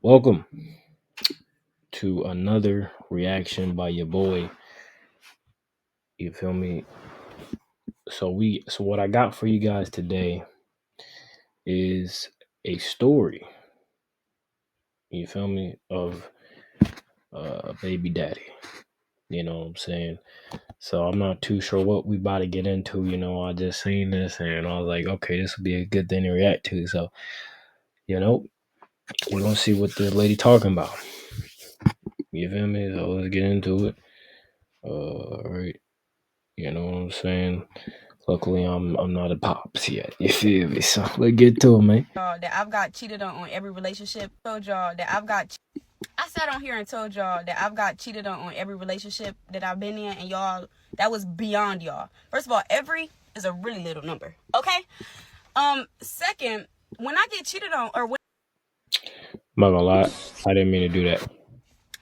Welcome to another reaction by your boy. You feel me? So what I got for you guys today is a story, you feel me, of baby daddy. You know what I'm saying? So I'm not too sure what we about to get into. I just seen this and I was like, okay, this would be a good thing to react to. So, you know, we're gonna see what the lady talking about. You feel me? So let's get into it. All right. You know what I'm saying? Luckily, I'm not a pops yet. You feel me? So let's get to it, man. Y'all that I've got cheated on every relationship. Told y'all that I sat on here and told y'all that I've got cheated on every relationship that I've been in, and y'all, that was beyond y'all. First of all, every is a really little number. Okay. Second, when I get cheated on, or when I'm not gonna lie, I didn't mean to do that.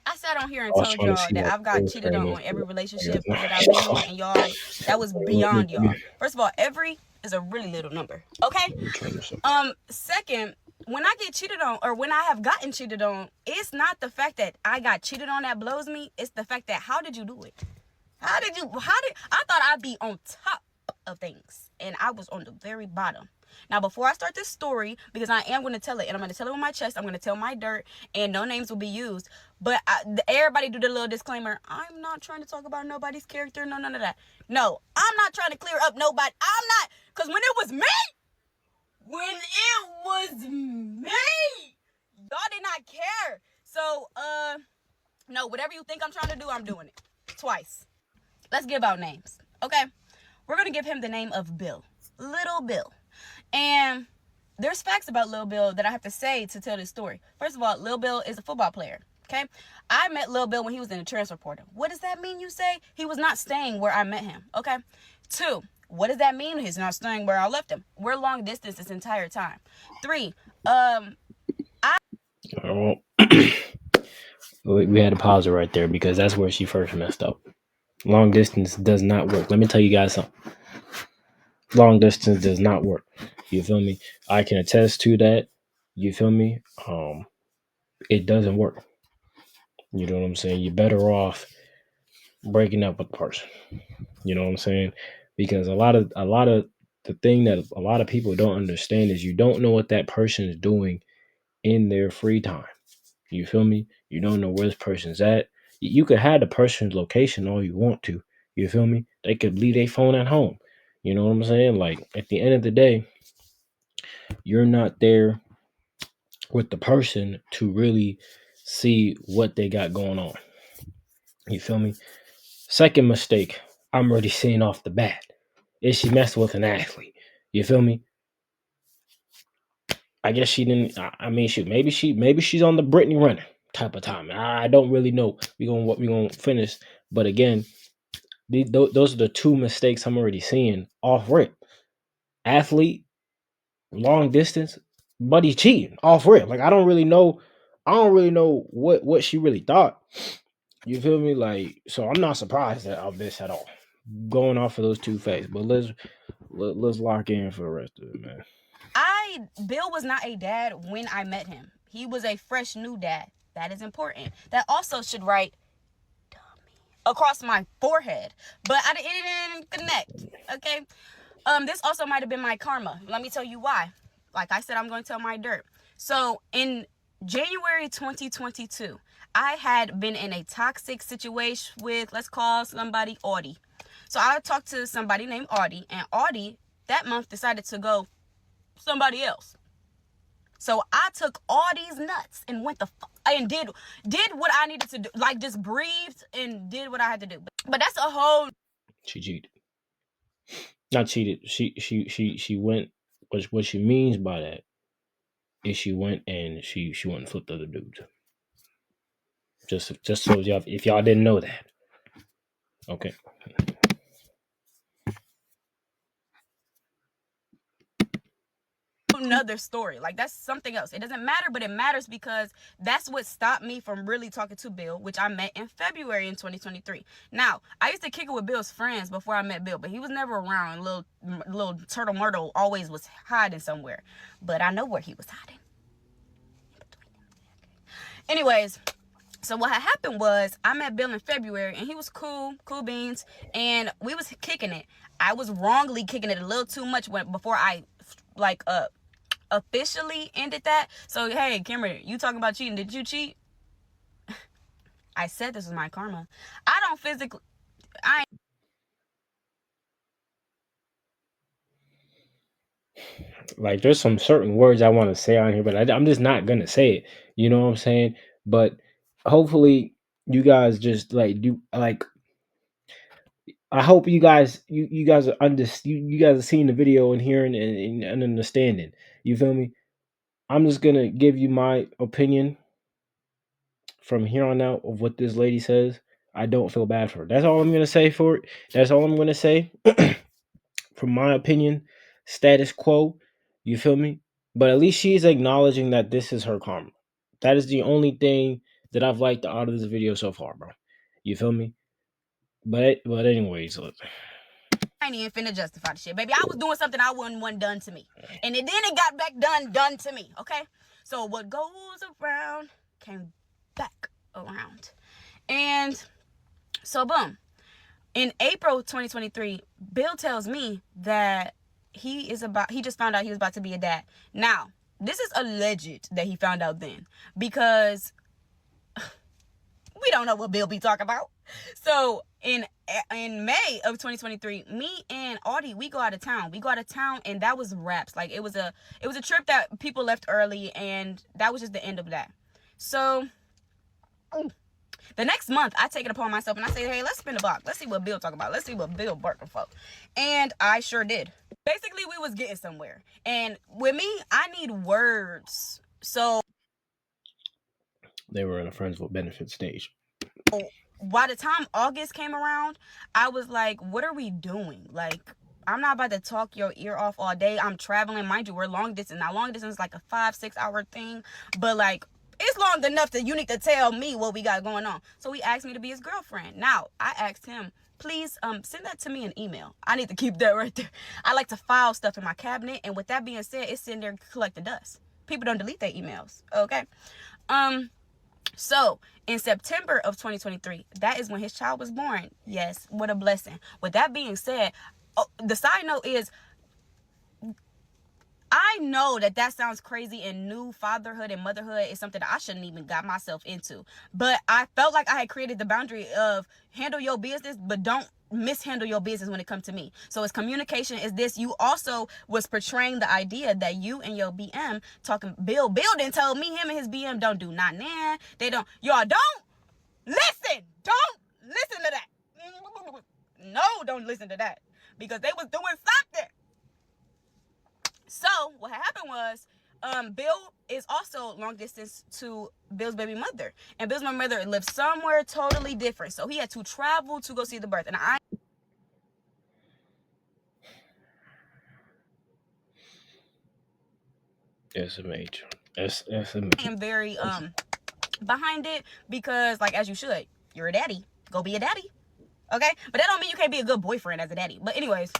I sat on here I and was told trying to y'all see that my I've got full cheated screen on instead. every I relationship that I've been in, guess. and y'all, that was beyond y'all. First of all, every is a really little number. Okay. Let me turn this up. Second, when I get cheated on, or when I have gotten cheated on, it's not the fact that I got cheated on that blows me. It's the fact that how did you do it? I thought I'd be on top of things, and I was on the very bottom. Now, before I start this story, because I am going to tell it, and I'm going to tell it with my chest, I'm going to tell my dirt, and no names will be used. But everybody do the little disclaimer. I'm not trying to talk about nobody's character. No, none of that. No, I'm not trying to clear up nobody. I'm not, because when it was me, y'all did not care. So, no, whatever you think I'm trying to do, I'm doing it twice. Let's give out names, okay? We're gonna give him the name of Bill, Little Bill. And there's facts about Lil Bill that I have to say to tell this story. First of all, Lil Bill is a football player. Okay, I met Lil Bill when he was in the transfer portal. What does that mean? You say he was not staying where I met him. Okay, two. What does that mean? He's not staying where I left him. We're long distance this entire time. Three. I Well, we had to pause it right there because that's where she first messed up. Long distance does not work. Let me tell you guys something. Long distance does not work. You feel me? I can attest to that. You feel me? It doesn't work. You know what I'm saying? You're better off breaking up with the person. You know what I'm saying? Because a lot of the thing that a lot of people don't understand is you don't know what that person is doing in their free time. You feel me? You don't know where this person's at. You could have the person's location all you want to. You feel me? They could leave their phone at home. You know what I'm saying? Like at the end of the day, you're not there with the person to really see what they got going on. You feel me? Second mistake, I'm already seeing off the bat. Is she messing with an athlete? You feel me? I guess she didn't. I mean, shoot, maybe she's on the Brittany Renner type of time. I don't really know. We gonna finish, but again, those are the two mistakes I'm already seeing off rip. Athlete, long distance, but he's cheating off rip. Like I don't really know what she really thought. You feel me? Like, so I'm not surprised of this at all. Going off of those two facts, but let's lock in for the rest of it, man. Bill was not a dad when I met him. He was a fresh new dad. That is important. That also should write across my forehead, but it didn't connect. Okay. This also might have been my karma. Let me tell you why. Like I said, I'm going to tell my dirt. So in January 2022, I had been in a toxic situation with, let's call somebody Audie. So I talked to somebody named Audie, and Audie that month decided to go somebody else. So I took all these nuts and went and did what I needed to do, like just breathed and did what I had to do. But that's a whole. She cheated. Not cheated. She went. What she means by that is she went and she went and flipped other dudes. Just so y'all, if y'all didn't know that, okay. Another story. Like that's something else. It doesn't matter, but it matters because that's what stopped me from really talking to Bill, which I met in February in 2023. Now, I used to kick it with Bill's friends before I met Bill, but he was never around. Little Turtle Myrtle always was hiding somewhere. But I know where he was hiding. Anyways, so what had happened was I met Bill in February, and he was cool beans, and we was kicking it. I was wrongly kicking it a little too much before I like officially ended that. So hey, Kimberly, you talking about cheating? Did you cheat? I said this was my karma. I don't physically. Like, there's some certain words I want to say on here, but I'm just not gonna say it. You know what I'm saying? But hopefully, you guys just like do like. I hope you guys are you guys are seeing the video and hearing and understanding. You feel me? I'm just gonna give you my opinion from here on out of what this lady says. I don't feel bad for her. That's all I'm gonna say for it. That's all I'm gonna say. From my opinion, status quo. You feel me? But at least she's acknowledging that this is her karma. That is the only thing that I've liked out of this video so far, bro. You feel me? But anyways, look. I ain't even finna justify the shit, baby. I was doing something I wouldn't want done to me, and then it got back done to me. Okay, so what goes around came back around, and so boom. In April 2023, Bill tells me that he just found out he was about to be a dad. Now, this is alleged that he found out then, because we don't know what Bill be talking about. So in May of 2023, me and Audie, we go out of town. And that was wraps. Like, it was a trip that people left early, and that was just the end of that. So the next month, I take it upon myself and I say, hey, let's spin the block. Let's see what Bill talking about. Let's see what Bill barking for. And I sure did. Basically, we was getting somewhere. And with me, I need words. So They were in a friends with benefit stage. By the time August came around, I was like, what are we doing? Like, I'm not about to talk your ear off all day. I'm traveling. Mind you, we're long distance. Now, long distance is like a 5-6 hour thing. But like, it's long enough that you need to tell me what we got going on. So he asked me to be his girlfriend. Now, I asked him, please send that to me in email. I need to keep that right there. I like to file stuff in my cabinet. And with that being said, it's sitting there collecting dust. People don't delete their emails. Okay. So in September of 2023, that is when his child was born. Yes, what a blessing. With that being said, the side note is, I know that sounds crazy, and new fatherhood and motherhood is something that I shouldn't even got myself into. But I felt like I had created the boundary of handle your business, but don't mishandle your business when it comes to me. So it's communication is this. You also was portraying the idea that you and your BM talking. Bill didn't tell me him and his BM don't do not nan. They don't. Y'all don't listen. Don't listen to that. No, don't listen to that, because they was doing something. So what happened was, Bill is also long distance to Bill's baby mother, and Bill's baby mother lives somewhere totally different. So he had to travel to go see the birth, and I SMH. am very behind it, because like, as you should, you're a daddy, go be a daddy, okay? But that don't mean you can't be a good boyfriend as a daddy. But anyways,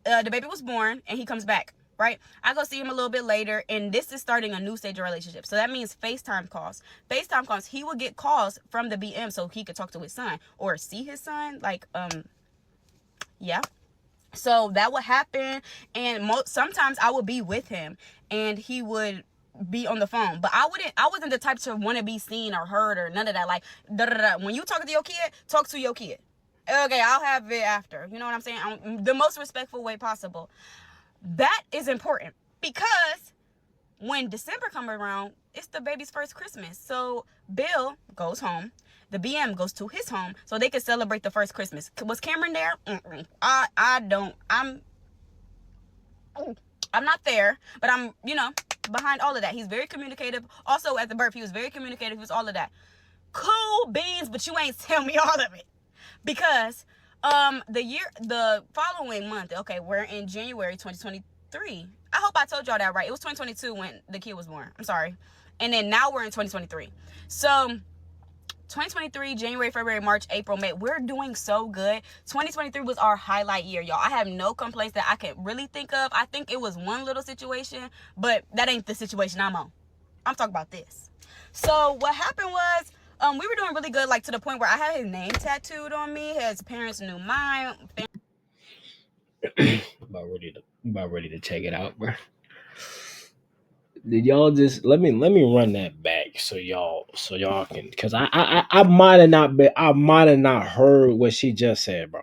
the baby was born and he comes back, right? I go see him a little bit later, and this is starting a new stage of relationship. So that means FaceTime calls. He would get calls from the BM so he could talk to his son or see his son. Like, yeah. So that would happen, and sometimes I would be with him and he would be on the phone, but I wasn't the type to want to be seen or heard or none of that. Like, when you talk to your kid, talk to your kid. Okay, I'll have it after. You know what I'm saying? The most respectful way possible. That is important, because when December comes around, it's the baby's first Christmas. So Bill goes home. The BM goes to his home so they could celebrate the first Christmas. Was Cameron there? I'm not there, but I'm, behind all of that. He's very communicative. Also, at the birth, he was very communicative. He was all of that. Cool beans, but you ain't tell me all of it. Because the following month, okay, we're in January 2023. I hope I told y'all that right. It was 2022 when the kid was born. I'm sorry. And then now we're in 2023. So 2023, January, February, March, April, May, we're doing so good. 2023 was our highlight year, y'all. I have no complaints that I can really think of. I think it was one little situation, but that ain't the situation I'm on. I'm talking about this. So what happened was, we were doing really good, like to the point where I had his name tattooed on me. His parents knew mine. About ready to check it out, bro. Did y'all just let me run that back so y'all can, because I might have not heard what she just said, bro.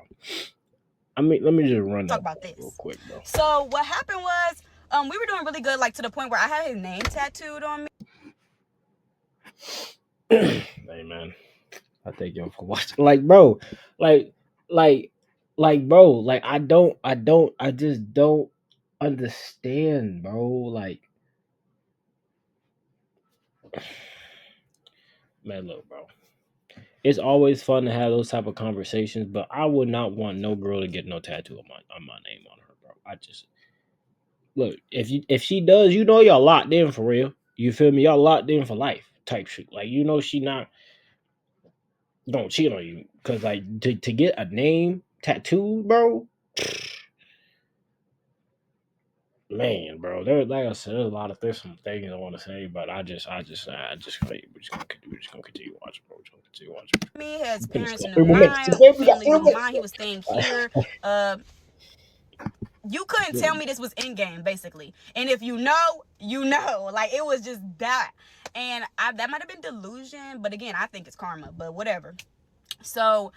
I mean, let me just run Talk that about back real this. quick, bro. So what happened was, we were doing really good, like to the point where I had his name tattooed on me. Hey man, I thank y'all for watching. Like, bro, like, like, bro, like, I just don't understand, bro. Like, man, look, bro. It's always fun to have those type of conversations, but I would not want no girl to get no tattoo on my name on her, bro. I just look, if she does, y'all locked in for real. You feel me? Y'all locked in for life type shit. Like, she not don't cheat on you, because like to get a name tattooed, bro. Man, bro, like I said, there's some things I want to say, but we're just gonna continue watching, bro. We're just gonna continue watching. Me, his We finished parents about knew 3 more minutes. mine. Okay, we got Family 3 knew more mine. He was staying minutes. here. You couldn't tell me this was in game, basically. And if you know, you know. Like, it was just that. And that might have been delusion, but again, I think it's karma. But whatever. So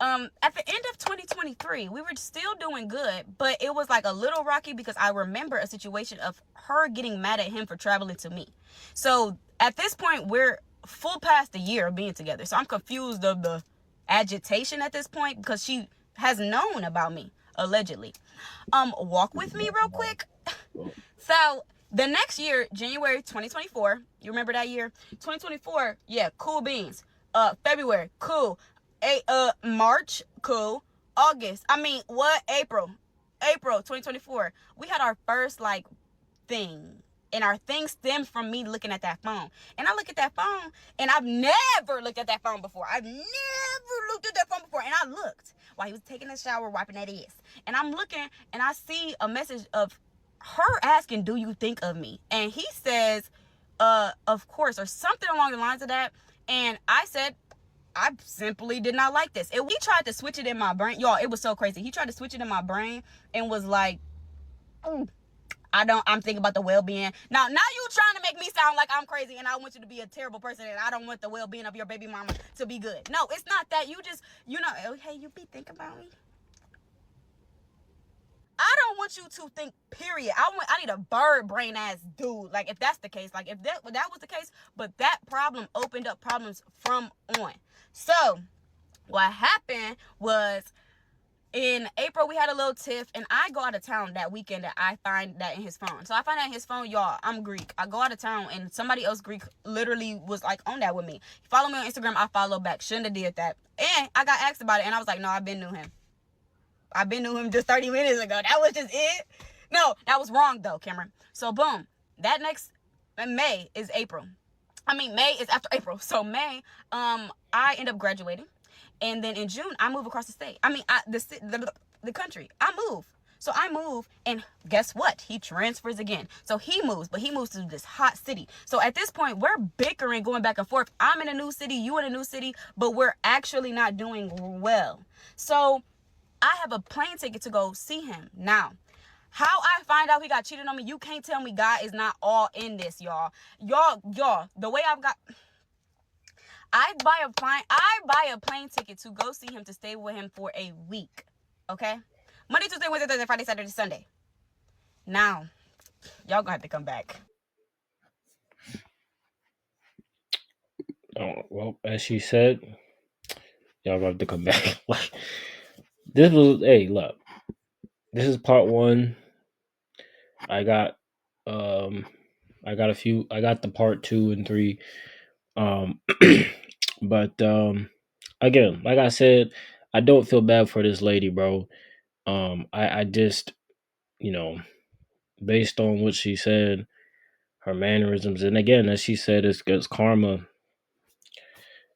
at the end of 2023, we were still doing good, but it was like a little rocky because I remember a situation of her getting mad at him for traveling to me. So at this point, we're full past a year of being together. So I'm confused of the agitation at this point because she has known about me, allegedly. Walk with me real quick. So the next year, January 2024, you remember that year? 2024, yeah, cool beans. February, cool. March, cool. August, April 2024, we had our first like thing. And our thing stemmed from me looking at that phone. And I look at that phone, and I've never looked at that phone before. I've never looked at that phone before. And I looked while he was taking a shower, wiping that ass. And I'm looking, and I see a message of her asking, "Do you think of me?" And he says, of course, or something along the lines of that. And I said, I simply did not like this. He tried to switch it in my brain. Y'all, it was so crazy. He tried to switch it in my brain and was like, I'm thinking about the well-being. Now you trying to make me sound like I'm crazy and I want you to be a terrible person and I don't want the well-being of your baby mama to be good. No, it's not that. You just, hey, you be thinking about me. I don't want you to think, period. I need a bird brain ass dude. Like, if that's the case, like if that was the case, but that problem opened up problems from on. So what happened was, in April, we had a little tiff, and I go out of town that weekend that I find that in his phone. So I find that in his phone, y'all, I'm Greek. I go out of town, and somebody else Greek literally was like on that with me. Follow me on Instagram, I follow back. Shouldn't have did that. And I got asked about it, and I was like, no, I've been knew him just 30 minutes ago. That was just it. No, that was wrong though, Cameron. So boom, that next May is April. May is after April. So May, I end up graduating. And then in June, I move across the state. The country. I move. So I move, and guess what? He transfers again. So he moves, but he moves to this hot city. So at this point, we're bickering, going back and forth. I'm in a new city, you in a new city, but we're actually not doing well. So I have a plane ticket to go see him. Now, how I find out he got cheated on me, you can't tell me God is not all in this, y'all. Y'all, the way I buy a plane ticket to go see him, to stay with him for a week. Okay? Monday, Tuesday, Wednesday, Thursday, Friday, Saturday, Sunday. Now, y'all gonna have to come back. Oh, well, as she said, y'all gonna have to come back. Like, look, this is part 1. I got I got the part 2 and 3. But again, like I said, I don't feel bad for this lady, bro. I just, based on what she said, her mannerisms, and again, as she said, it's karma.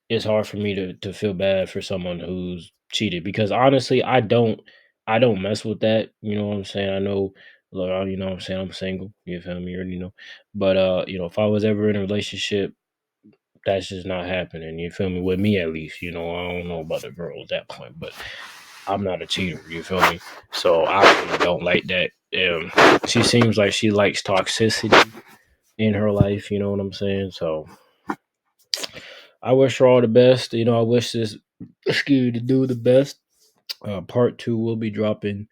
It's hard for me to feel bad for someone who's cheated, because honestly, I don't mess with that. You know what I'm saying? I know Look, you know what I'm saying? I'm single. You feel me? You already know. But you know, if I was ever in a relationship, that's just not happening. You feel me? With me at least. You know, I don't know about the girl at that point, but I'm not a cheater. You feel me? So I really don't like that. She seems like she likes toxicity in her life. You know what I'm saying? So I wish her all the best. You know, I wish this excuse to do the best. Part two will be dropping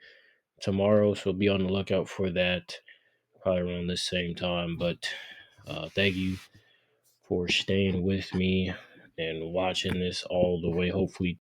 tomorrow, so be on the lookout for that. Probably around the same time. But thank you for staying with me and watching this all the way. Hopefully